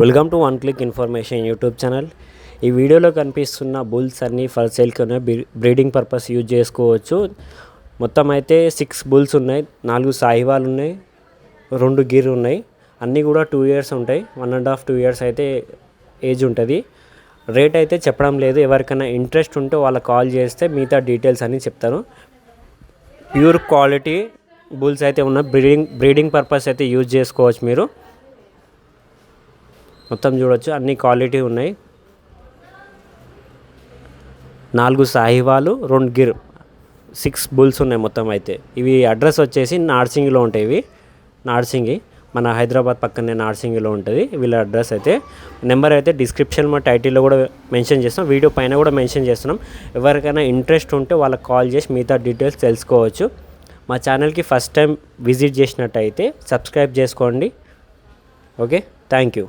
Welcome to one click information YouTube channel. ఈ వీడియోలో కనిపిస్తున్న బుల్స్ అన్నీ ఫర్ సేల్కి ఉన్నాయి. బ్రీడింగ్ పర్పస్ యూజ్ చేసుకోవచ్చు. మొత్తం అయితే 6 బుల్స్ ఉన్నాయి, 4 సాహివాల్ ఉన్నాయి, 2 గిర్ ఉన్నాయి. అన్నీ కూడా 2 ఇయర్స్ ఉంటాయి. 1.5 2 ఇయర్స్ అయితే ఏజ్ ఉంటుంది. రేట్ అయితే చెప్పడం లేదు. ఎవరికైనా ఇంట్రెస్ట్ ఉంటే వాళ్ళకి కాల్ చేస్తే మిగతా డీటెయిల్స్ అన్నీ చెప్తాను. ప్యూర్ క్వాలిటీ బుల్స్ అయితే ఉన్నాయి. బ్రీడింగ్ పర్పస్ అయితే యూజ్ చేసుకోవచ్చు. మీరు మొత్తం చూడొచ్చు, అన్ని క్వాలిటీ ఉన్నాయి. 4 సాహివాలు, 2 గిర్, 6 బుల్స్ ఉన్నాయి మొత్తం అయితే. ఇవి అడ్రస్ వచ్చేసి నార్సింగిలో ఉంటాయి. ఇవి నార్సింగి, మన హైదరాబాద్ పక్కనే నార్సింగిలో ఉంటుంది వీళ్ళ అడ్రస్ అయితే. నెంబర్ అయితే డిస్క్రిప్షన్ మా టైటిల్లో కూడా మెన్షన్ చేస్తాం, వీడియో పైన కూడా మెన్షన్ చేస్తున్నాం. ఎవరికైనా ఇంట్రెస్ట్ ఉంటే వాళ్ళకి కాల్ చేసి మిగతా డీటెయిల్స్ తెలుసుకోవచ్చు. మా ఛానల్కి ఫస్ట్ టైం విజిట్ చేసినట్టయితే సబ్స్క్రైబ్ చేసుకోండి. Okay, thank you.